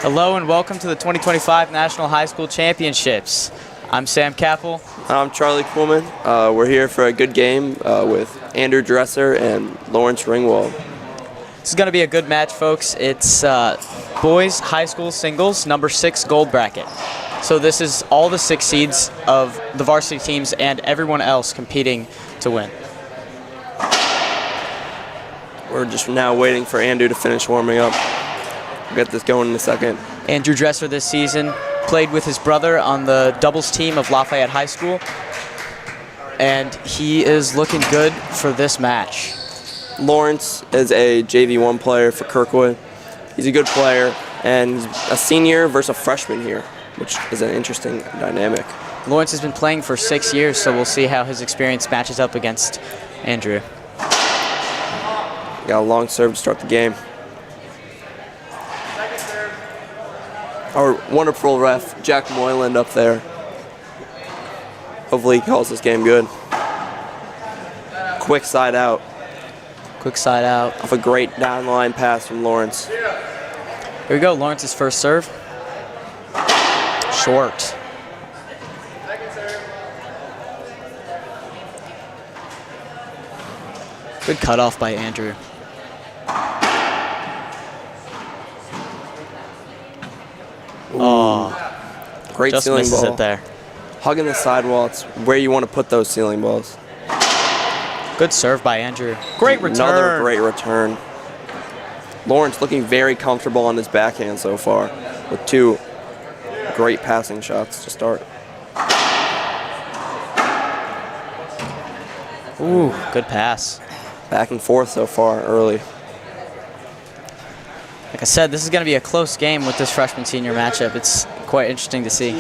Hello and welcome to the 2025 National High School Championships. I'm Sam Kappel. I'm Charlie Kuhlman. We're here for a good game with Andrew Dresser and Lawrence Ringwald. This is going to be a good match, folks. It's boys high school singles, number 6 gold bracket. So this is all the 6 seeds of the varsity teams and everyone else competing to win. We're just now waiting for Andrew to finish warming up. We'll get this going in a second. Andrew Dresser this season played with his brother on the doubles team of Lafayette High School, and he is looking good for this match. Lawrence is a JV1 player for Kirkwood. He's a good player, and he's a senior versus a freshman here, which is an interesting dynamic. Lawrence has been playing for 6 years, so we'll see how his experience matches up against Andrew. Got a long serve to start the game. Our wonderful ref, Jack Moyland, up there. Hopefully he calls this game good. Quick side out. Quick side out. Off a great down-line pass from Lawrence. Here we go, Lawrence's first serve. Short. Good cutoff by Andrew. Oh, great just ceiling misses ball. it there. Hugging the sidewall, it's where you want to put those ceiling balls. Good serve by Andrew. Great return. Another great return. Lawrence looking very comfortable on his backhand so far with 2 great passing shots to start. Ooh, good pass. Back and forth so far early. Like I said, this is going to be a close game with this freshman-senior matchup. It's quite interesting to see.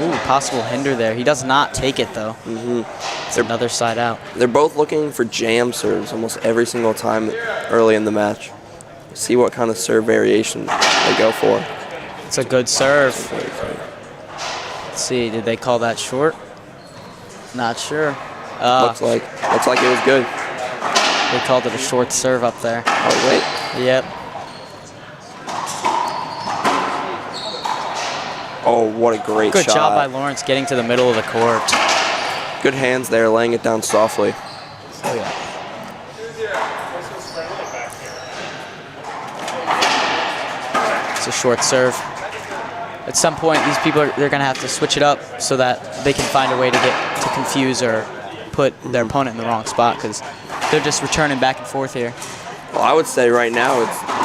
Ooh, possible hinder there. He does not take it, though. It's another side out. They're both looking for jam serves almost every single time early in the match. See what kind of serve variation they go for. It's a good serve. Let's see, did they call that short? Not sure. Looks like it was good. They called it a short serve up there. Oh, wait. Yep. Oh, what a great shot. Good job by Lawrence getting to the middle of the court. Good hands there, laying it down softly. Oh, yeah. It's a short serve. At some point, these people they're going to have to switch it up so that they can find a way to confuse or put their opponent in the wrong spot, because they're just returning back and forth here. Well, I would say right now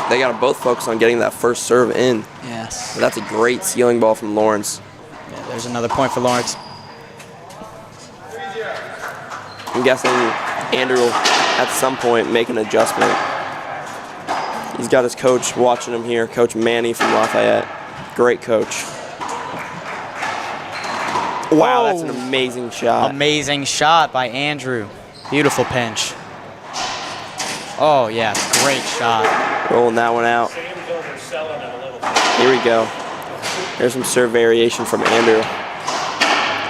they got to both focus on getting that first serve in. Yes. That's a great ceiling ball from Lawrence. Yeah, there's another point for Lawrence. I'm guessing Andrew will at some point make an adjustment. He's got his coach watching him here, Coach Manny from Lafayette. Great coach. Wow, that's an amazing shot. Amazing shot by Andrew. Beautiful pinch. Oh, yeah, great shot. Rolling that one out. Here we go. There's some serve variation from Andrew.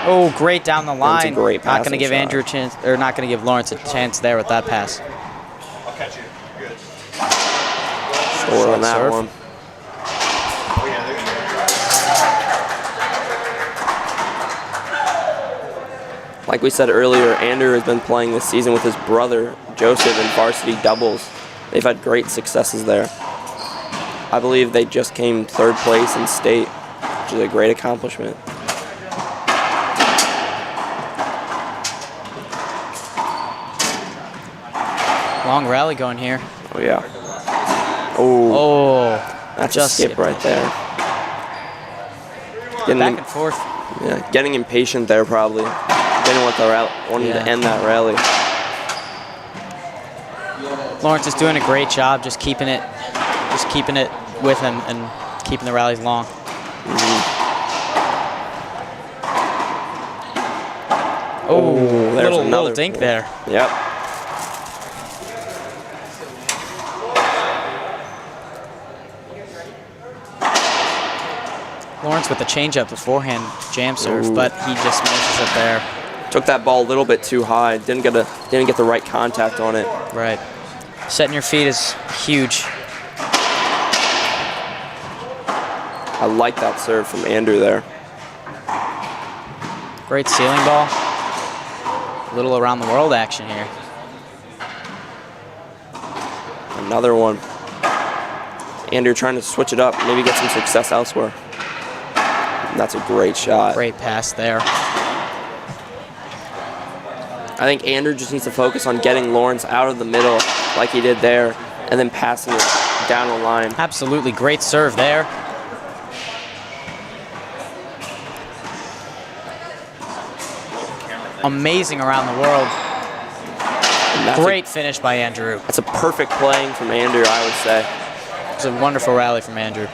Oh, great down the line. That's a great not going to give shot. Andrew a chance, or not going to give Lawrence a chance there with that pass. I'll catch you. Good. Short on that serve. one. Oh, yeah, they're good. Like we said earlier, Andrew has been playing this season with his brother, Joseph, in varsity doubles. They've had great successes there. I believe they just came 3rd place in state, which is a great accomplishment. Long rally going here. Oh, yeah. Oh, that's just a skip right there. Back and forth. Yeah, getting impatient there probably. Didn't want wanting to end that rally. Lawrence is doing a great job just keeping it with him and keeping the rallies long. Oh, there's little dink there. Yep. Lawrence with the changeup beforehand jam serve, but he just misses it there. Took that ball a little bit too high. Didn't get the right contact on it. Right. Setting your feet is huge. I like that serve from Andrew there. Great ceiling ball. A little around the world action here. Another one. Andrew trying to switch it up, maybe get some success elsewhere. And that's a great shot. Great pass there. I think Andrew just needs to focus on getting Lawrence out of the middle like he did there, and then passing it down the line. Absolutely great serve there. Amazing around the world. Great finish by Andrew. That's a perfect playing from Andrew, I would say. It's a wonderful rally from Andrew.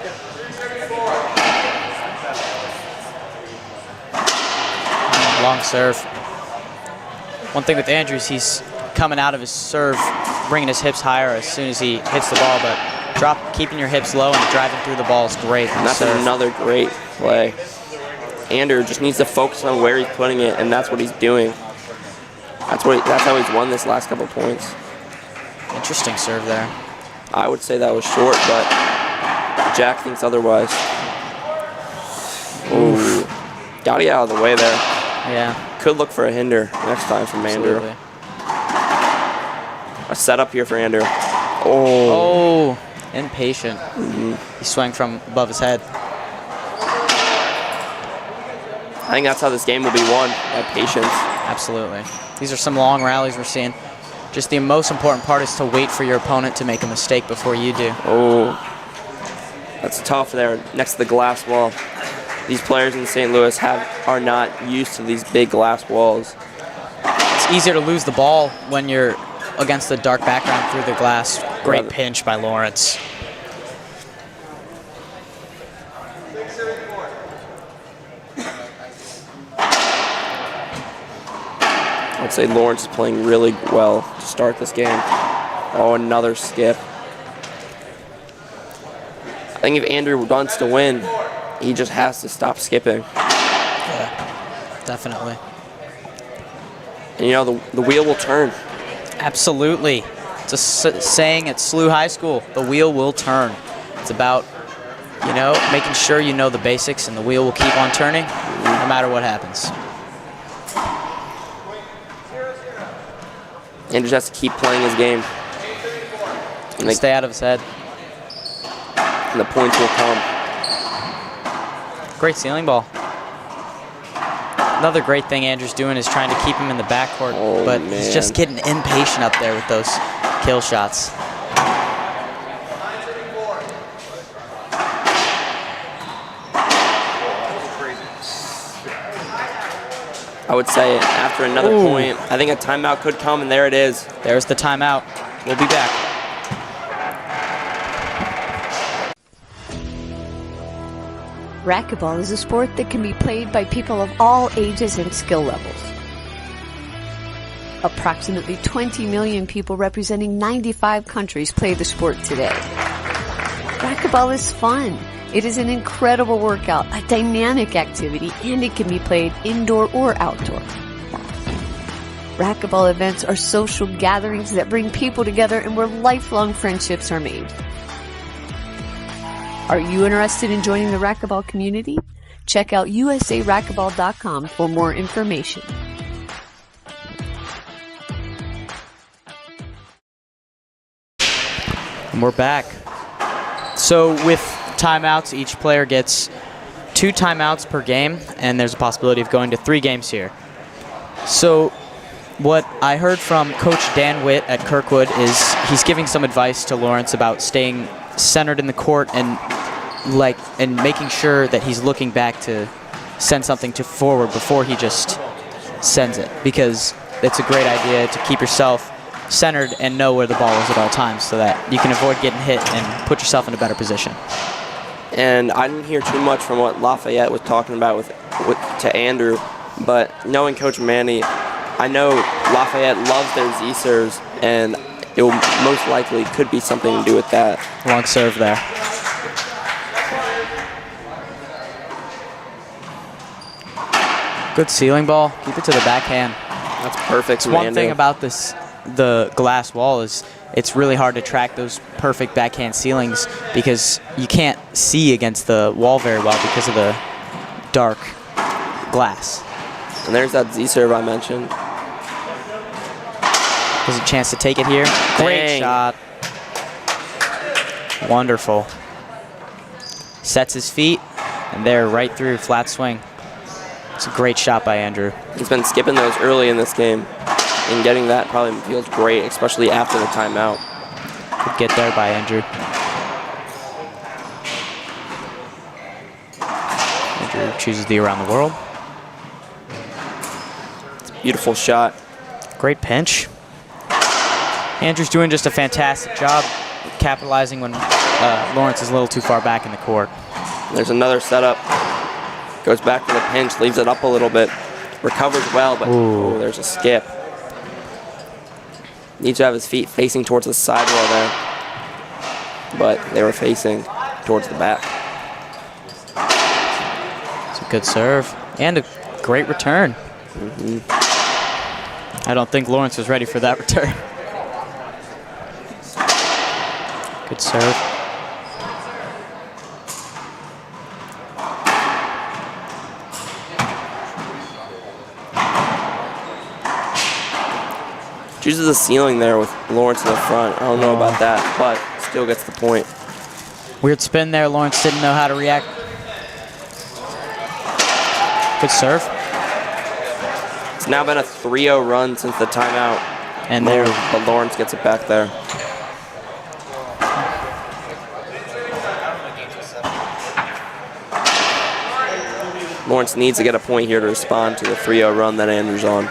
Long serve. One thing with Andrew is he's coming out of his serve, bringing his hips higher as soon as he hits the ball, but keeping your hips low and driving through the ball is great. And that's another great play. Andrew just needs to focus on where he's putting it, and that's what he's doing. That's how he's won this last couple points. Interesting serve there. I would say that was short, but Jack thinks otherwise. Ooh. Got to get out of the way there. Yeah. Could look for a hinder next time from Andrew. Absolutely. A setup here for Andrew. Oh, impatient. He swung from above his head. I think that's how this game will be won, by patience. Absolutely. These are some long rallies we're seeing. Just the most important part is to wait for your opponent to make a mistake before you do. Oh, that's tough there next to the glass wall. These players in St. Louis are not used to these big glass walls. It's easier to lose the ball when you're against the dark background through the glass. Great pinch by Lawrence. I'd say Lawrence is playing really well to start this game. Oh, another skip. I think if Andrew wants to win, he just has to stop skipping. Yeah, definitely. And you know, the wheel will turn. Absolutely. It's a saying at SW High School, the wheel will turn. It's about, you know, making sure you know the basics and the wheel will keep on turning no matter what happens. Andrew just has to keep playing his game. And Stay out of his head. And the points will come. Great ceiling ball. Another great thing Andrew's doing is trying to keep him in the backcourt, but he's just getting impatient up there with those kill shots. I would say after another point, I think a timeout could come, and there it is. There's the timeout. We'll be back. Racquetball is a sport that can be played by people of all ages and skill levels. Approximately 20 million people representing 95 countries play the sport today. Racquetball is fun. It is an incredible workout, a dynamic activity, and it can be played indoor or outdoor. Racquetball events are social gatherings that bring people together and where lifelong friendships are made. Are you interested in joining the racquetball community? Check out usaracquetball.com for more information. And we're back. So with timeouts, each player gets 2 timeouts per game, and there's a possibility of going to 3 games here. So what I heard from Coach Dan Witt at Kirkwood is he's giving some advice to Lawrence about staying centered in the court and making sure that he's looking back to send something to forward before he just sends it, because it's a great idea to keep yourself centered and know where the ball is at all times so that you can avoid getting hit and put yourself in a better position. And I didn't hear too much from what Lafayette was talking about to Andrew, but knowing Coach Manny, I know Lafayette loves their Z serves, and it will most likely could be something to do with that. Long serve there. Good ceiling ball. Keep it to the backhand. That's perfect. One thing about the glass wall is it's really hard to track those perfect backhand ceilings because you can't see against the wall very well because of the dark glass. And there's that Z serve I mentioned. There's a chance to take it here. Great Dang. shot. Wonderful. Sets his feet, and they're right through, flat swing. It's a great shot by Andrew. He's been skipping those early in this game, and getting that probably feels great, especially after the timeout. Good get there by Andrew. Andrew chooses the around the world. Beautiful shot. Great pinch. Andrew's doing just a fantastic job capitalizing when Lawrence is a little too far back in the court. There's another setup. Goes back to the pinch, leaves it up a little bit. Recovers well, but oh, there's a skip. Needs to have his feet facing towards the sidewall there. But they were facing towards the back. It's a good serve and a great return. I don't think Lawrence was ready for that return. Good serve. Chooses the ceiling there with Lawrence in the front. I don't know about that, but still gets the point. Weird spin there. Lawrence didn't know how to react. Good serve. It's now been a 3-0 run since the timeout. And there, but Lawrence gets it back there. Lawrence needs to get a point here to respond to the 3-0 run that Andrew's on.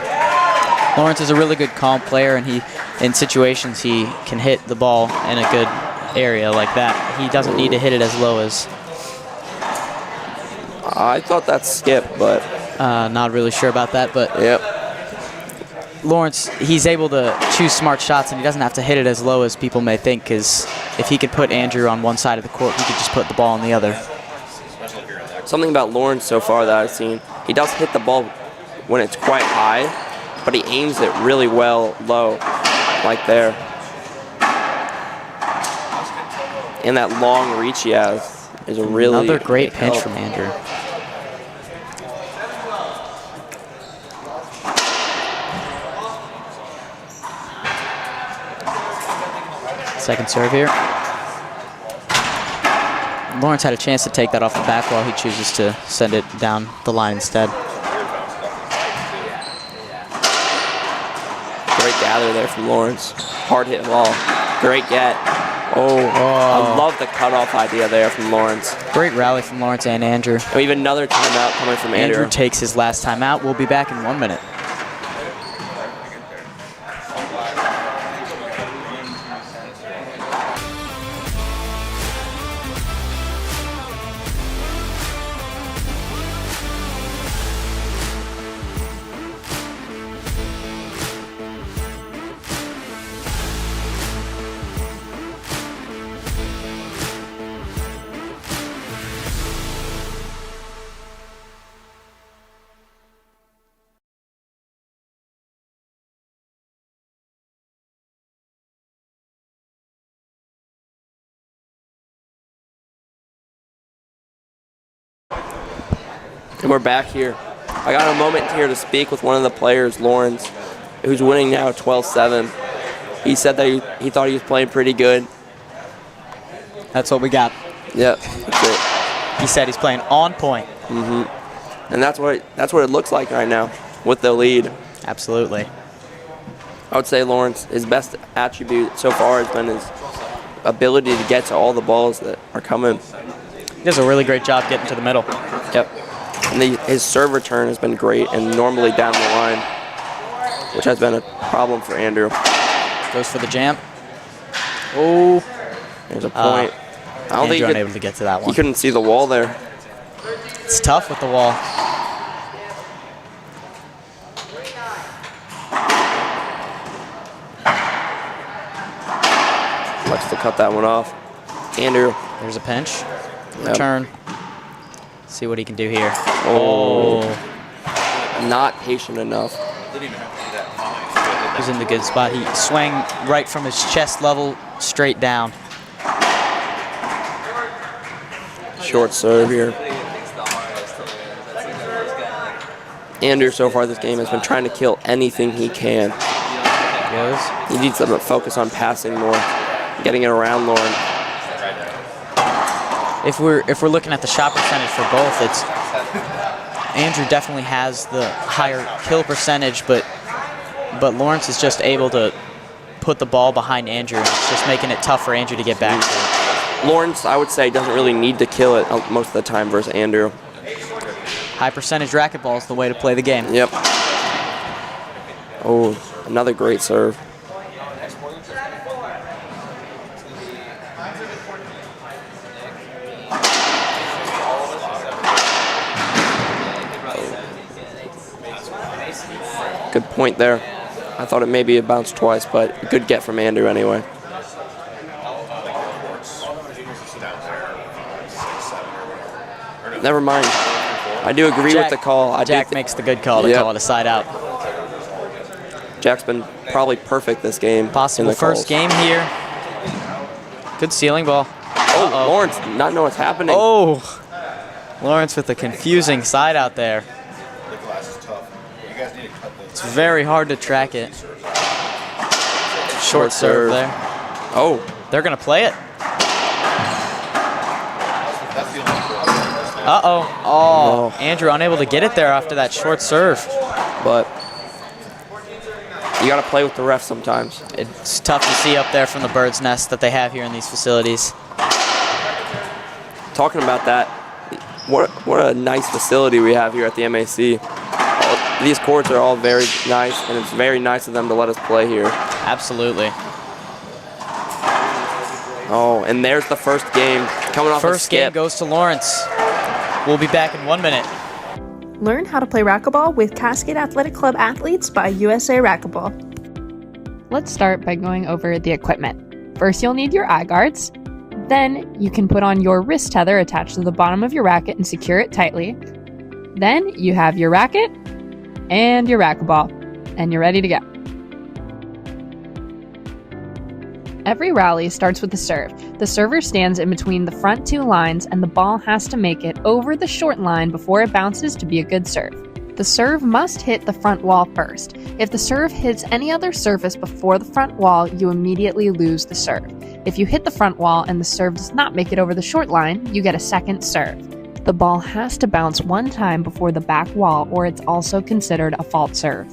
Lawrence is a really good calm player, and in situations he can hit the ball in a good area like that. He doesn't need to hit it as low as. I thought that skip, but not really sure about that, but yep. Lawrence, he's able to choose smart shots, and he doesn't have to hit it as low as people may think, because if he could put Andrew on one side of the court, he could just put the ball on the other. Something about Lawrence so far that I've seen, he does hit the ball when it's quite high, but he aims it really well low, like there. And that long reach he has is a really Another great pinch help from Andrew. Second serve here. Lawrence had a chance to take that off the back wall. He chooses to send it down the line instead. Great gather there from Lawrence. Hard hit ball. Great get. Oh, I love the cutoff idea there from Lawrence. Great rally from Lawrence and Andrew. And we have another timeout coming from Andrew. Andrew takes his last timeout. We'll be back in 1 minute. And we're back here. I got a moment here to speak with one of the players, Lawrence, who's winning now 12-7. He said that he thought he was playing pretty good. That's what we got. Yep, that's it. He said he's playing on point. And that's what it looks like right now with the lead. Absolutely. I would say Lawrence, his best attribute so far has been his ability to get to all the balls that are coming. He does a really great job getting to the middle. Yep. And his serve return has been great and normally down the line, which has been a problem for Andrew. Goes for the jam. Oh. There's a point. I don't think Andrew unable to get to that he one. couldn't see the wall there. It's tough with the wall. Looks to cut that one off. Andrew. There's a pinch. Yep. Return. See what he can do here. Oh. Not patient enough. was in the good spot. He swung right from his chest level straight down. Short serve here. Andrew so far this game has been trying to kill anything he can. He needs to focus on passing more, getting it around Lauren. If we're looking at the shot percentage for both, it's Andrew definitely has the higher kill percentage, but Lawrence is just able to put the ball behind Andrew, and it's just making it tough for Andrew to get back to it. Lawrence, I would say, doesn't really need to kill it most of the time versus Andrew. High percentage racquetball is the way to play the game. Yep. Oh, another great serve. Good point there. I thought it maybe it bounced twice, but a good get from Andrew anyway. Never mind. I do agree with the call. Jack makes the good call to call it a side out. Jack's been probably perfect this game. Possible first game here. Good ceiling ball. Oh, Lawrence not know what's happening. Oh, Lawrence with a confusing side out there. It's very hard to track it. Short serve there. Oh, they're gonna play it. Uh-oh. Oh, Andrew unable to get it there after that short serve. But you got to play with the ref sometimes. It's tough to see up there from the bird's nest that they have here in these facilities. Talking about that, what a nice facility we have here at the MAC. These courts are all very nice, and it's very nice of them to let us play here. Absolutely. Oh, and there's the first game coming off First game goes to Lawrence. We'll be back in 1 minute. Learn how to play racquetball with Cascade Athletic Club athletes by USA Racquetball. Let's start by going over the equipment. First, you'll need your eye guards. Then, you can put on your wrist tether attached to the bottom of your racket and secure it tightly. Then, you have your racket and your racquetball, and you're ready to go. Every rally starts with the serve. The server stands in between the front two lines, and the ball has to make it over the short line before it bounces to be a good serve. The serve must hit the front wall first. If the serve hits any other surface before the front wall, you immediately lose the serve. If you hit the front wall and the serve does not make it over the short line, you get a second serve. The ball has to bounce one time before the back wall, or it's also considered a fault serve.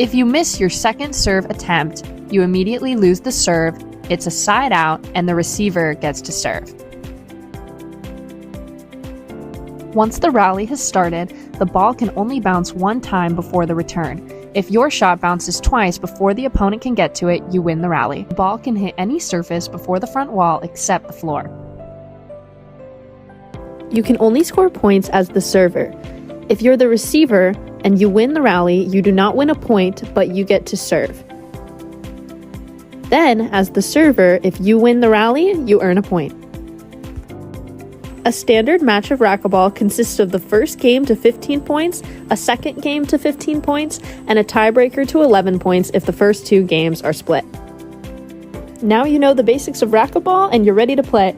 If you miss your second serve attempt, you immediately lose the serve. It's a side out, and the receiver gets to serve. Once the rally has started, the ball can only bounce one time before the return. If your shot bounces twice before the opponent can get to it, you win the rally. The ball can hit any surface before the front wall except the floor. You can only score points as the server. If you're the receiver and you win the rally, you do not win a point, but you get to serve. Then, as the server, if you win the rally, you earn a point. A standard match of racquetball consists of the first game to 15 points, a second game to 15 points, and a tiebreaker to 11 points if the first two games are split. Now you know the basics of racquetball and you're ready to play.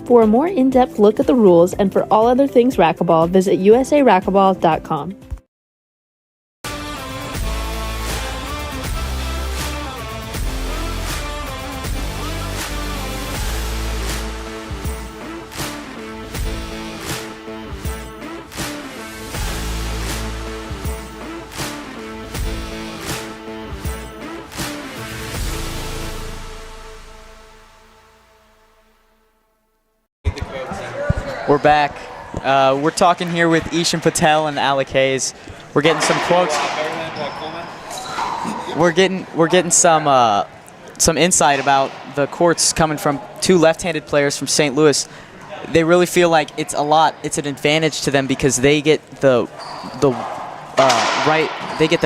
For a more in-depth look at the rules and for all other things racquetball, visit usaracquetball.com. We're back. We're talking here with Ishan Patel and Alec Hayes. We're getting some quotes. We're getting some insight about the courts coming from two left-handed players from St. Louis. They really feel like it's an advantage to them because they get the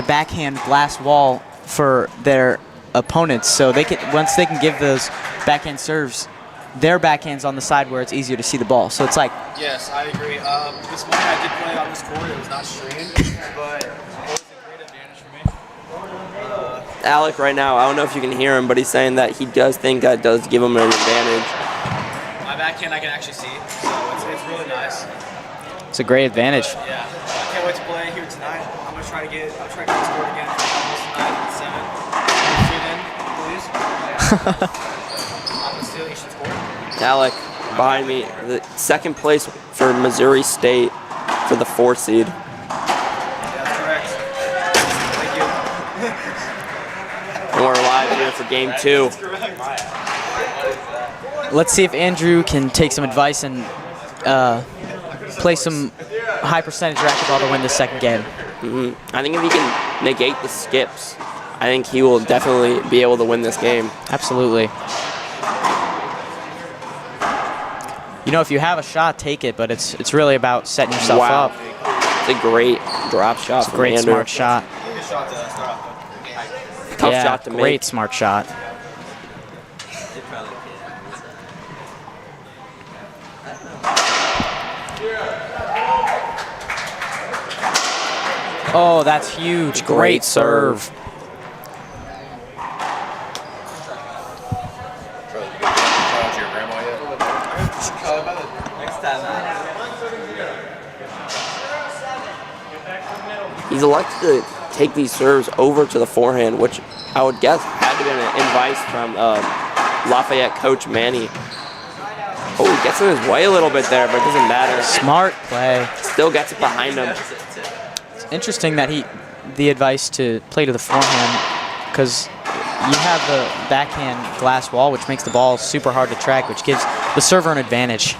backhand glass wall for their opponents. So once they can give those backhand serves, their backhand's on the side where it's easier to see the ball. So it's like... Yes, I agree. This morning I did play on this court. It was not streamed, but it was a great advantage for me. Alec right now, I don't know if you can hear him, but he's saying that he does think that does give him an advantage. My backhand I can actually see, so it's really nice. It's a great advantage. Yeah, I can't wait to play here tonight. I'm gonna try to get scored again tonight at 7. Tune in, please. I'm stealing, you should score. Alec, behind me, the second place for Missouri State for the 4th seed. Yeah, that's correct. Thank you. And we're live here for game 2. Let's see if Andrew can take some advice and play some high percentage racquetball to win this second game. I think if he can negate the skips, I think he will definitely be able to win this game. Absolutely. You know, if you have a shot, take it, but it's really about setting yourself up. It's a great drop shot. It's a great smart shot. Tough shot to make. Great smart shot. Oh, that's huge. Great serve. He's elected to take these serves over to the forehand, which I would guess had to be an advice from Lafayette coach Manny. Oh, he gets in his way a little bit there, but it doesn't matter. Smart play. Still gets it behind him. It's interesting that the advice to play to the forehand, because you have the backhand glass wall, which makes the ball super hard to track, which gives the server an advantage.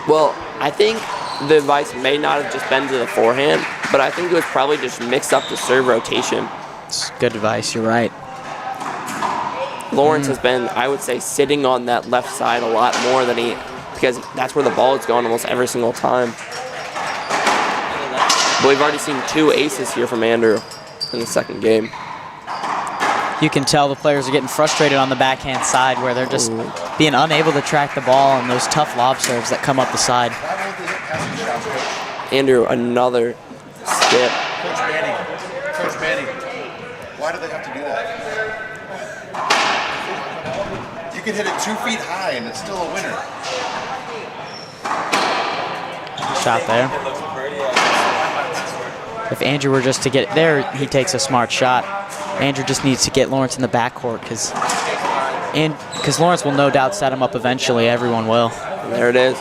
Well, I think the advice may not have just been to the forehand, but I think it was probably just mix up the serve rotation. It's good advice, you're right. Lawrence has been, I would say, sitting on that left side a lot more than because that's where the ball is going almost every single time. But we've already seen 2 aces here from Andrew in the second game. You can tell the players are getting frustrated on the backhand side where they're just being unable to track the ball and those tough lob serves that come up the side. Andrew, another skip. Coach Manning, why do they have to do that? You can hit it 2 feet high and it's still a winner. Shot there. If Andrew were just to get there, he takes a smart shot. Andrew just needs to get Lawrence in the backcourt because Lawrence will no doubt set him up eventually. Everyone will. And there it is.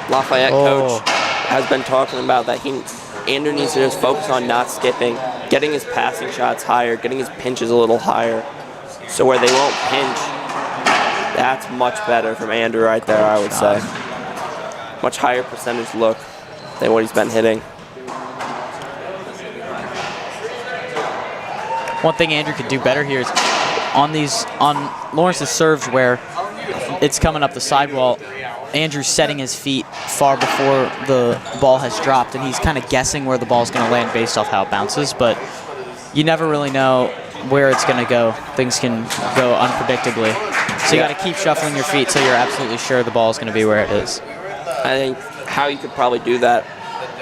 Lafayette coach has been talking about that Andrew needs to just focus on not skipping, getting his passing shots higher, getting his pinches a little higher, so where they won't pinch. That's much better from Andrew right there, I would say. Much higher percentage look than what he's been hitting. One thing Andrew could do better here is on Lawrence's serves where it's coming up the sidewall, Andrew's setting his feet far before the ball has dropped, and he's kind of guessing where the ball's going to land based off how it bounces, but you never really know where it's going to go. Things can go unpredictably. So you got to keep shuffling your feet till you're absolutely sure the ball's going to be where it is. I think how you could probably do that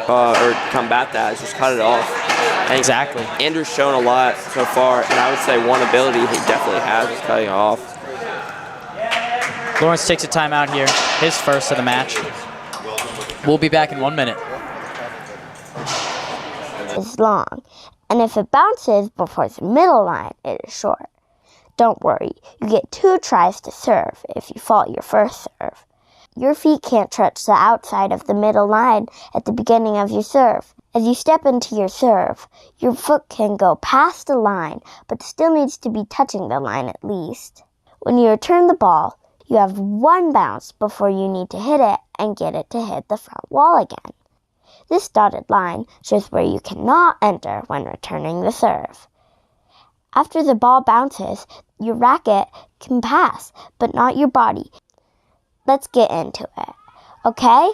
or combat that is just cut it off. Exactly. Andrew's shown a lot so far, and I would say one ability he definitely has is cutting it off. Lawrence takes a timeout here, his first of the match. We'll be back in 1 minute. Is long, and if it bounces before the middle line, it is short. Don't worry, you get 2 tries to serve if you fault your first serve. Your feet can't touch the outside of the middle line at the beginning of your serve. As you step into your serve, your foot can go past the line, but still needs to be touching the line at least. When you return the ball, you have 1 bounce before you need to hit it and get it to hit the front wall again. This dotted line shows where you cannot enter when returning the serve. After the ball bounces, your racket can pass, but not your body. Let's get into it, okay?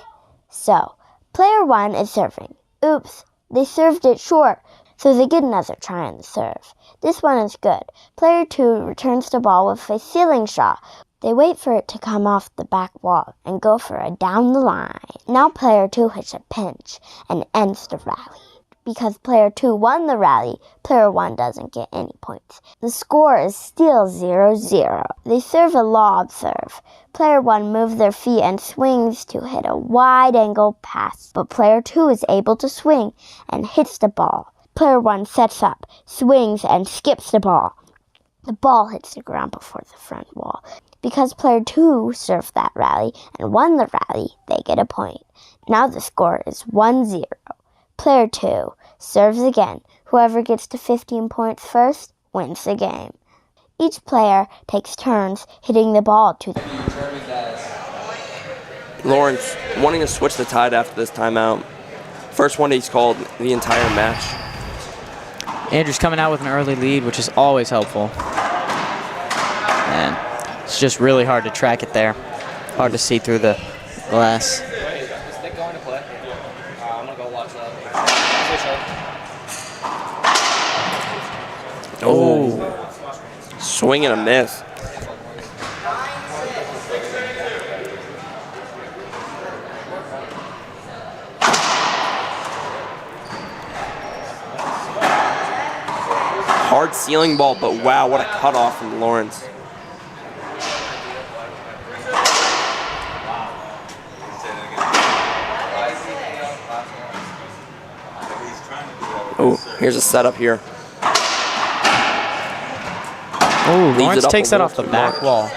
So, player 1 is serving. Oops, they served it short, so they get another try on the serve. This one is good. Player 2 returns the ball with a ceiling shot, They wait for it to come off the back wall and go for a down the line. Now player 2 hits a pinch and ends the rally. Because player 2 won the rally, player 1 doesn't get any points. The score is still 0-0. They serve a lob serve. Player 1 moves their feet and swings to hit a wide-angle pass, but player 2 is able to swing and hits the ball. Player 1 sets up, swings, and skips the ball. The ball hits the ground before the front wall. Because player 2 served that rally and won the rally, they get a point. Now the score is 1-0. Player 2 serves again. Whoever gets to 15 points first wins the game. Each player takes turns hitting the ball to the... Lawrence wanting to switch the tide after this timeout. First one he's called the entire match. Andrew's coming out with an early lead, which is always helpful. And it's just really hard to track it there. Hard to see through the glass. Is Nick going to play? I'm going to go watch that. Oh. Swing and a miss. Hard ceiling ball, but wow, what a cutoff from Lawrence. Oh, here's a setup here. Oh, Lawrence takes that off the back wall.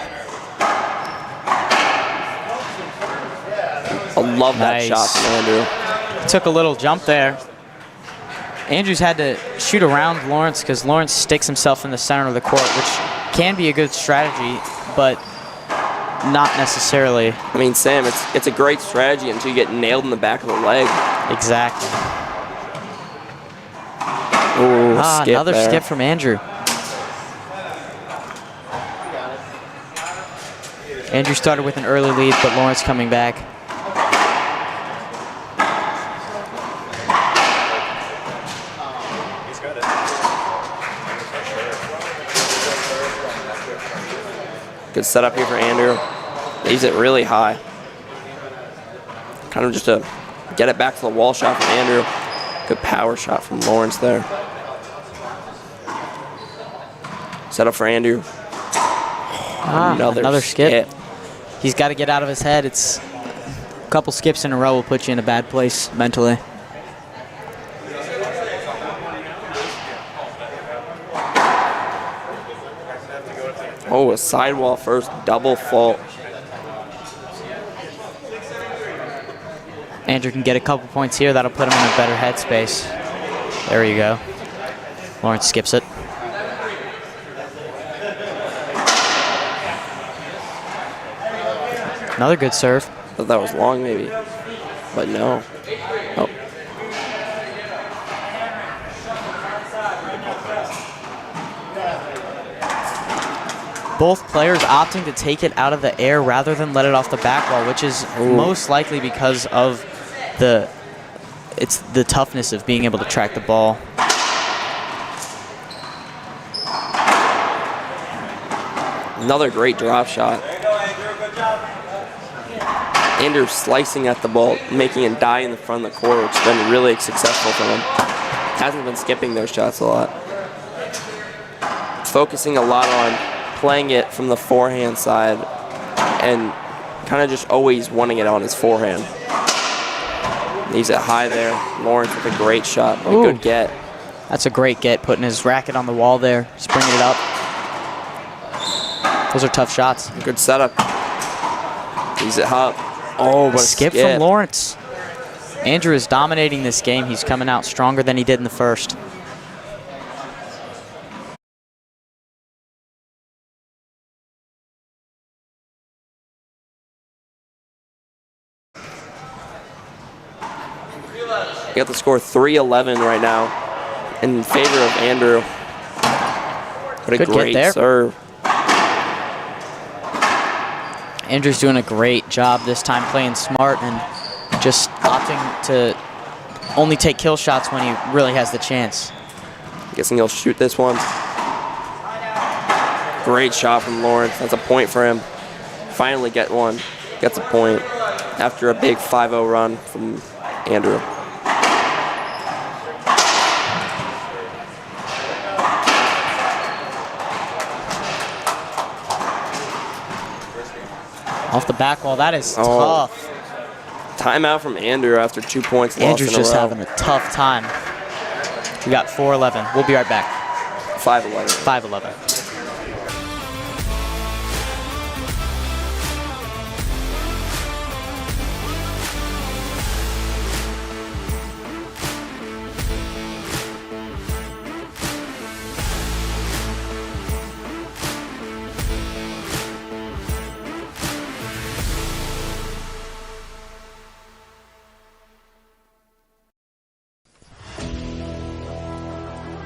I love that shot from Andrew. Took a little jump there. Andrews had to shoot around Lawrence because Lawrence sticks himself in the center of the court, which can be a good strategy, but not necessarily. I mean, Sam, it's a great strategy until you get nailed in the back of the leg. Exactly. Ooh, another skip from Andrew. Andrew started with an early lead, but Lawrence coming back. Good setup here for Andrew. Leaves it really high. Kind of just a get it back to the wall shot from Andrew. Good power shot from Lawrence there. Setup for Andrew. Another skip. He's got to get out of his head. It's a couple skips in a row will put you in a bad place mentally. Oh, a sidewall first, double fault. Andrew can get a couple points here. That'll put him in a better headspace. There you go. Lawrence skips it. Another good serve. Thought that was long maybe, but no. Oh. Both players opting to take it out of the air rather than let it off the back wall, which is most likely because of the toughness of being able to track the ball. Another great drop shot. Andrew slicing at the ball, making it die in the front of the court, which has been really successful for him. Hasn't been skipping those shots a lot. Focusing a lot on playing it from the forehand side and kind of just always wanting it on his forehand. Leaves it high there. Lawrence with a great shot, a good get. That's a great get, putting his racket on the wall there, just bringing it up. Those are tough shots. Good setup. Leaves it up. Oh, what a skip from Lawrence. Andrew is dominating this game. He's coming out stronger than he did in the first. We got the score 3-11 right now in favor of Andrew. What a great serve. Andrew's doing a great job this time playing smart and just opting to only take kill shots when he really has the chance. Guessing he'll shoot this one. Great shot from Lawrence. That's a point for him. finally gets a point after a big 5-0 run from Andrew. Off the back wall, that is tough. Timeout from Andrew after 2 points lost Andrew's in a just row. having a tough time. We got 4-11. We'll be right back. 5-11. 5-11.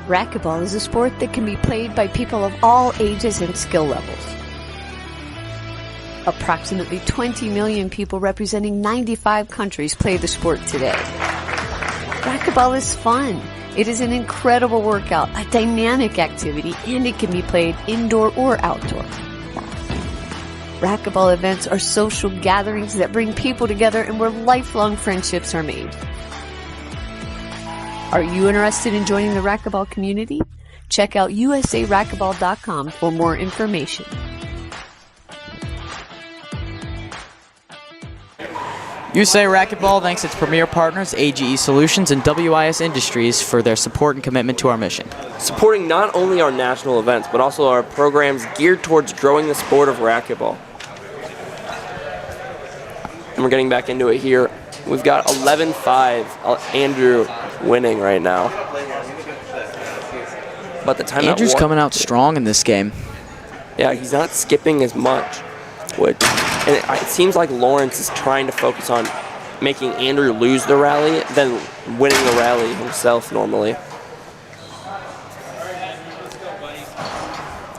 Racquetball is a sport that can be played by people of all ages and skill levels. Approximately 20 million people representing 95 countries play the sport today. Racquetball is fun. It is an incredible workout, a dynamic activity, and it can be played indoor or outdoor. Racquetball events are social gatherings that bring people together and where lifelong friendships are made. Are you interested in joining the racquetball community? Check out usaracquetball.com for more information. USA Racquetball thanks its premier partners, AGE Solutions and WIS Industries, for their support and commitment to our mission. Supporting not only our national events, but also our programs geared towards growing the sport of racquetball. And we're getting back into it here. We've got 11-5, Andrew winning right now. But the timeout. Andrew's coming out strong in this game. Yeah, he's not skipping as much. And it seems like Lawrence is trying to focus on making Andrew lose the rally than winning the rally himself normally.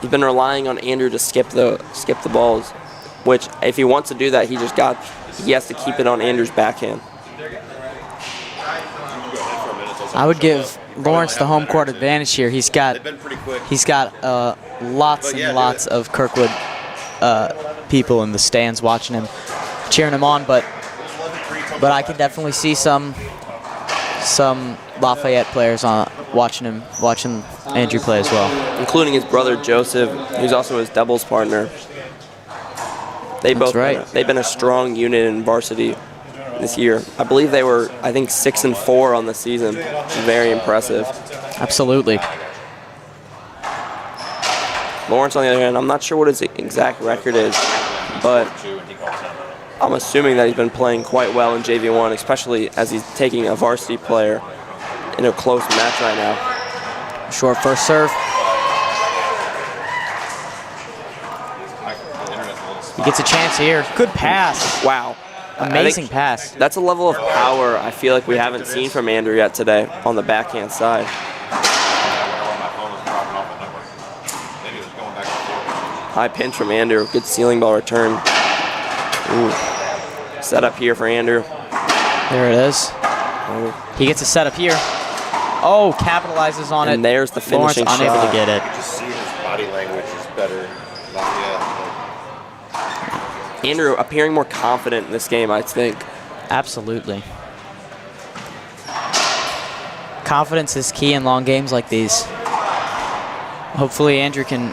He's been relying on Andrew to skip the balls, which if he wants to do that, he has to keep it on Andrew's backhand. I would give Lawrence the home court advantage here. He's got lots and lots of Kirkwood people in the stands watching him, cheering him on, but I can definitely see some Lafayette players watching Andrew play as well, including his brother Joseph, who's also his doubles partner. They've been a strong unit in varsity this year. I believe they were 6-4 on the season. Very impressive. Absolutely. Lawrence, on the other hand, I'm not sure what his exact record is, but I'm assuming that he's been playing quite well in JV1, especially as he's taking a varsity player in a close match right now. Short first serve. He gets a chance here. Good pass. Wow. Amazing pass. That's a level of power I feel like we haven't seen from Andrew yet today on the backhand side. High pinch from Andrew. Good ceiling ball return. Ooh. Set up here for Andrew. There it is. He gets a set up here. Oh, capitalizes on it. And there's the finishing Lawrence shot. unable to get it. You just see his body language is better. Andrew appearing more confident in this game, I think. Absolutely. Confidence is key in long games like these. Hopefully Andrew can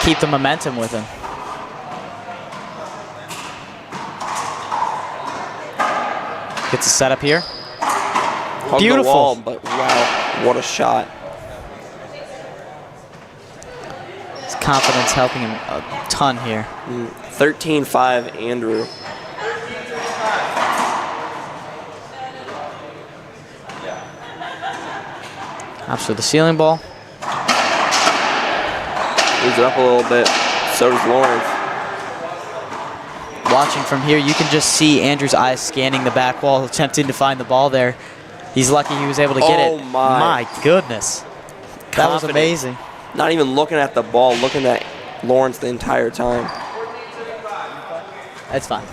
keep the momentum with him. Gets a setup here. Hug Beautiful. the wall, but wow, what a shot. His confidence helping him a ton here. 13-5 Andrew. Opts for the ceiling ball. Moves it up a little bit. So does Lawrence. Watching from here, you can just see Andrew's eyes scanning the back wall, attempting to find the ball there. He's lucky he was able to get it. Oh my. My goodness. That was amazing. Not even looking at the ball, looking at Lawrence the entire time. That's fine.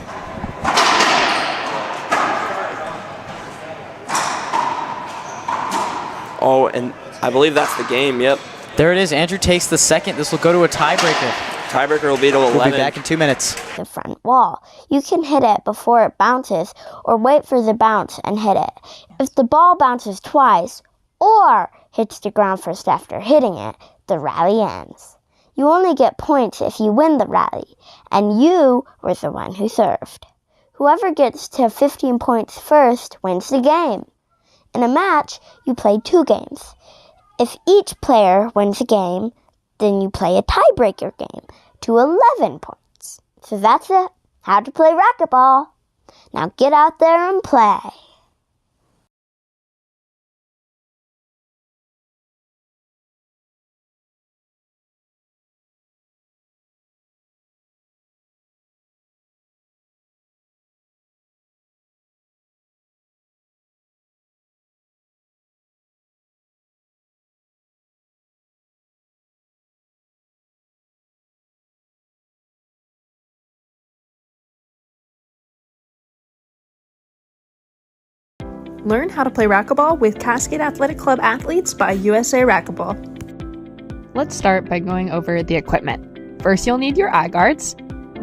Oh, and I believe that's the game, yep. There it is. Andrew takes the second. This will go to a tiebreaker. Tiebreaker will be to 11. We'll be back in 2 minutes. The front wall. You can hit it before it bounces or wait for the bounce and hit it. If the ball bounces twice or hits the ground first after hitting it, the rally ends. You only get points if you win the rally, and you were the one who served. Whoever gets to 15 points first wins the game. In a match, you play 2 games. If each player wins a game, then you play a tiebreaker game to 11 points. So that's it. How to play racquetball. Now get out there and play. Learn how to play racquetball with Cascade Athletic Club athletes by USA Racquetball. Let's start by going over the equipment. First, you'll need your eye guards.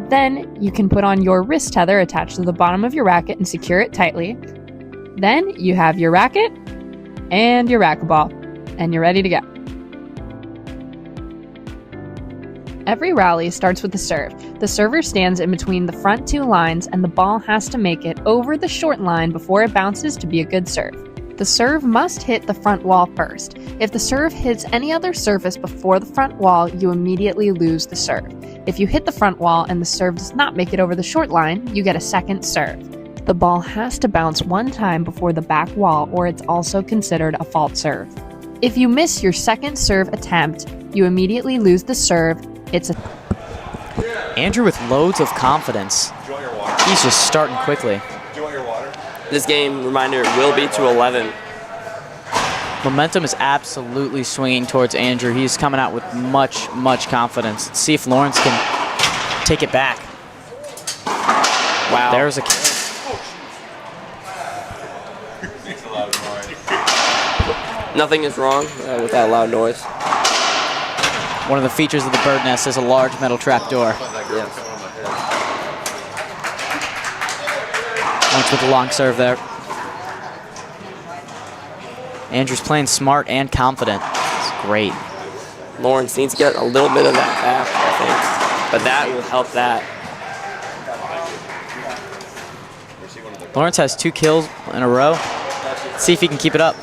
Then, you can put on your wrist tether attached to the bottom of your racket and secure it tightly. Then, you have your racket and your racquetball, and you're ready to go. Every rally starts with a serve. The server stands in between the front 2 lines, and the ball has to make it over the short line before it bounces to be a good serve. The serve must hit the front wall first. If the serve hits any other surface before the front wall, you immediately lose the serve. If you hit the front wall and the serve does not make it over the short line, you get a second serve. The ball has to bounce 1 time before the back wall, or it's also considered a fault serve. If you miss your second serve attempt, you immediately lose the serve. Andrew with loads of confidence. He's just starting quickly. This game, reminder, will be to 11. Momentum is absolutely swinging towards Andrew. He's coming out with much, much confidence. Let's see if Lawrence can take it back. Wow. There's a... Nothing is wrong with that loud noise. One of the features of the bird nest is a large metal trap door. Yes. Lawrence with a long serve there. Andrew's playing smart and confident. It's great. Lawrence needs to get a little bit of that back, I think. But that will help that. Lawrence has 2 kills in a row. Let's see if he can keep it up.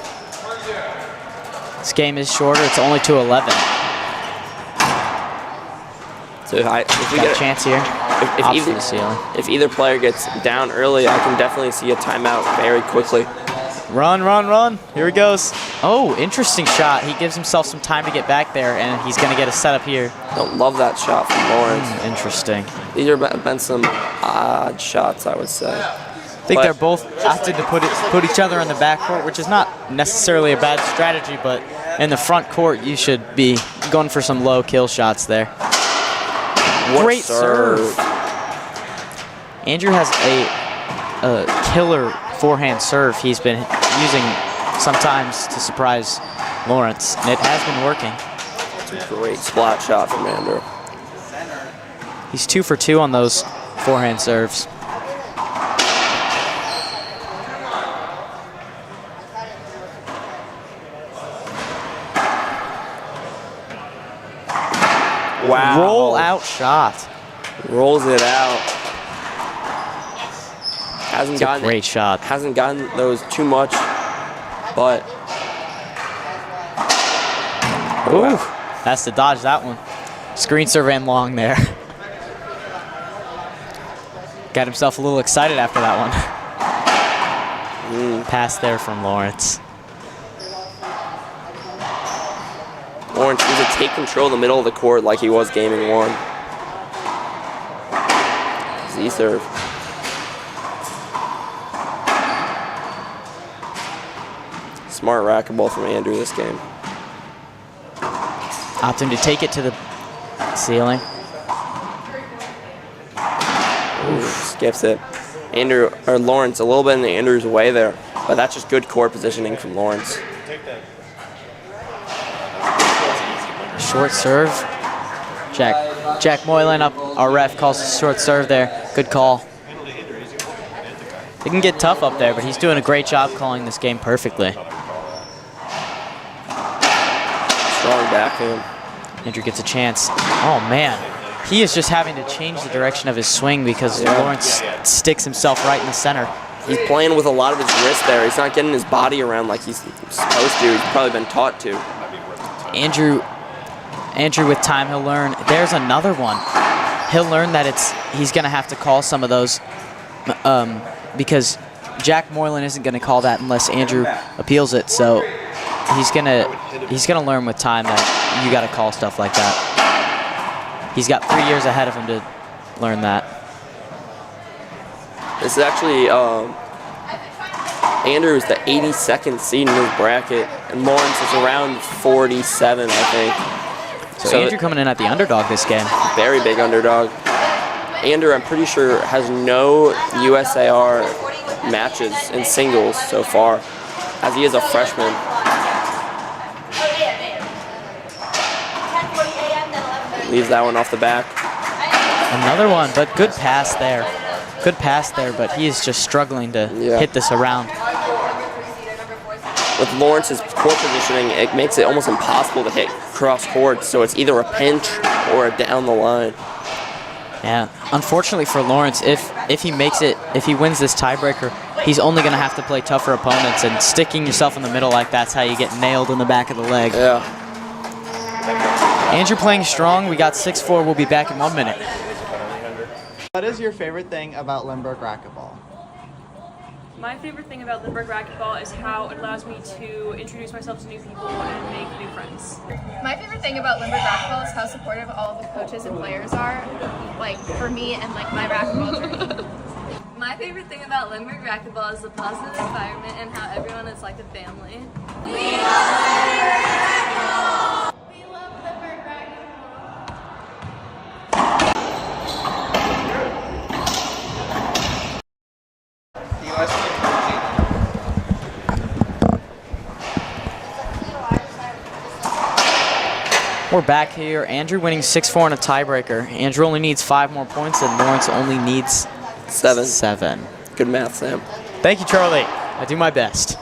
This game is shorter. It's only to 11. So if we Got get a chance here. if either player gets down early, I can definitely see a timeout very quickly. Run, run, run. Here he goes. Oh, interesting shot. He gives himself some time to get back there, and he's going to get a setup here. Don't love that shot from Lawrence. Interesting. These have been some odd shots, I would say. I think they're both opted to put each other in the back court, which is not necessarily a bad strategy, but in the front court, you should be going for some low kill shots there. Great serve. Andrew has a killer forehand serve he's been using sometimes to surprise Lawrence, and it has been working. It's a great splat shot from Andrew. He's 2 for 2 on those forehand serves. Wow. Roll out shot. Rolls it out. It's a great shot. Hasn't gotten those too much, but. Ooh, has to dodge that one. Screen serve ran long there. Got himself a little excited after that one. Pass there from Lawrence. Lawrence needs to take control of the middle of the court like he was gaming 1. Z serve. Smart racquetball from Andrew this game. Opting to take it to the ceiling. Skips it. Lawrence a little bit in Andrew's way there, but that's just good court positioning from Lawrence. Short serve. Check. Jack Moylan up. Our ref calls a short serve there. Good call. It can get tough up there, but he's doing a great job calling this game perfectly. Strong backhand. Andrew gets a chance. Oh, man. He is just having to change the direction of his swing because Lawrence sticks himself right in the center. He's playing with a lot of his wrist there. He's not getting his body around like he's supposed to. He's probably been taught to. Andrew, with time, he'll learn. There's another one. He'll learn that he's going to have to call some of those because Jack Moylan isn't going to call that unless Andrew appeals it. So he's gonna learn with time that you got to call stuff like that. He's got 3 years ahead of him to learn that. This is actually Andrew is the 82nd seed in his bracket, and Lawrence is around 47, I think. So Andrew coming in at the underdog this game. Very big underdog. Andrew, I'm pretty sure, has no USAR matches in singles so far, as he is a freshman. Leaves that one off the back. Another one, but good pass there. Good pass there, but he is just struggling to hit this around. With Lawrence's court positioning, it makes it almost impossible to hit cross court, so it's either a pinch or a down the line. Yeah, unfortunately for Lawrence, if he makes it, if he wins this tiebreaker, he's only going to have to play tougher opponents, and sticking yourself in the middle like that's how you get nailed in the back of the leg. Yeah. Andrew playing strong. We got 6-4. We'll be back in 1 minute. What is your favorite thing about Lindbergh Racquetball? My favorite thing about Lindbergh Racquetball is how it allows me to introduce myself to new people and make new friends. My favorite thing about Lindbergh Racquetball is how supportive all of the coaches and players are, like for me and like my racquetball journey. My favorite thing about Lindbergh Racquetball is the positive environment and how everyone is like a family. We love Lindbergh Racquetball! We love Lindbergh We're back here. Andrew winning 6-4 in a tiebreaker. Andrew only needs 5 more points, and Lawrence only needs 7. Good math, Sam. Thank you, Charlie. I do my best.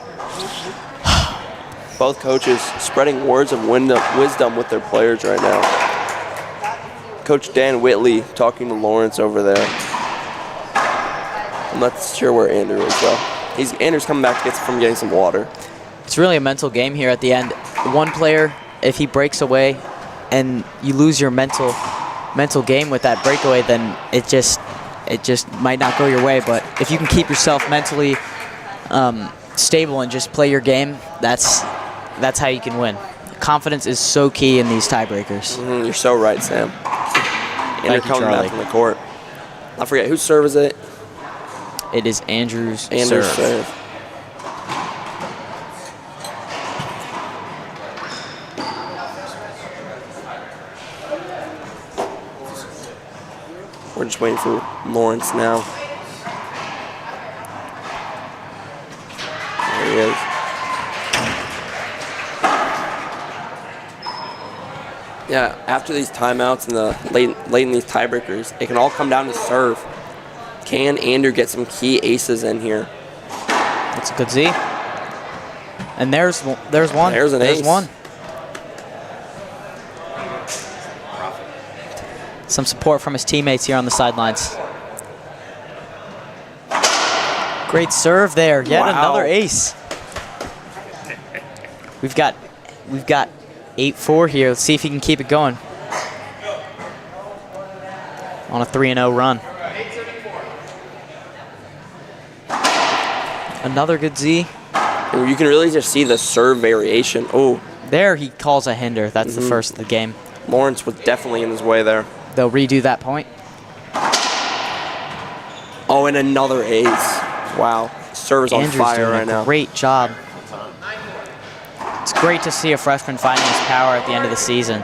Both coaches spreading words of wisdom with their players right now. Coach Dan Whitley talking to Lawrence over there. I'm not sure where Andrew is, though. Andrew's coming back from getting some water. It's really a mental game here at the end. One player, if he breaks away and you lose your mental game with that breakaway, then it just might not go your way. But if you can keep yourself mentally stable and just play your game, that's how you can win. Confidence is so key in these tiebreakers. You're so right, Sam. Andrew coming back from the court. I forget, whose serve is it? It is Andrew's serve. We're just waiting for Lawrence now. There he is. Yeah, after these timeouts and the late in these tiebreakers, it can all come down to serve. Can Andrew get some key aces in here? That's a good Z. And there's one. There's an ace. There's one. Some support from his teammates here on the sidelines. Great serve there. Yet another ace. We've got 8-4 here. Let's see if he can keep it going. On a 3-0 run. Another good Z. Ooh, you can really just see the serve variation. Oh, there he calls a hinder. That's the first of the game. Lawrence was definitely in his way there. They'll redo that point. Oh, and another ace. Wow. Server's on fire right now. Great job. It's great to see a freshman finding his power at the end of the season.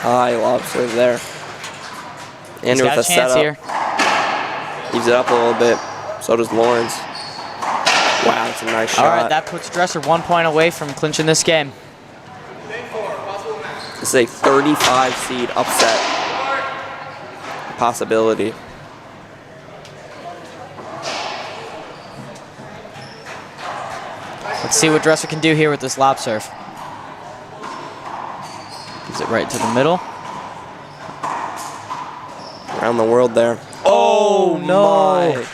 High lob serve there. Andrew with a setup. Here. Leaves it up a little bit. So does Lawrence. Wow, That's a nice shot. All right, that puts Dresser 1 point away from clinching this game. This is a 35 seed upset possibility. Let's see what Dresser can do here with this lob serve. Gives it right to the middle. Around the world there. Oh, no. My.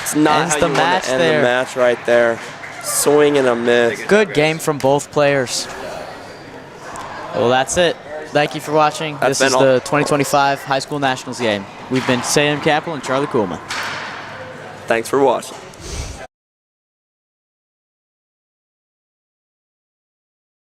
It's not Ends how the you match want to end there. the match right there. Swing and a miss. Good game from both players. Well, that's it. Thank you for watching. That's This is been all. the 2025 High School Nationals game. We've been Sam Capel and Charlie Kuhlman. Thanks for watching.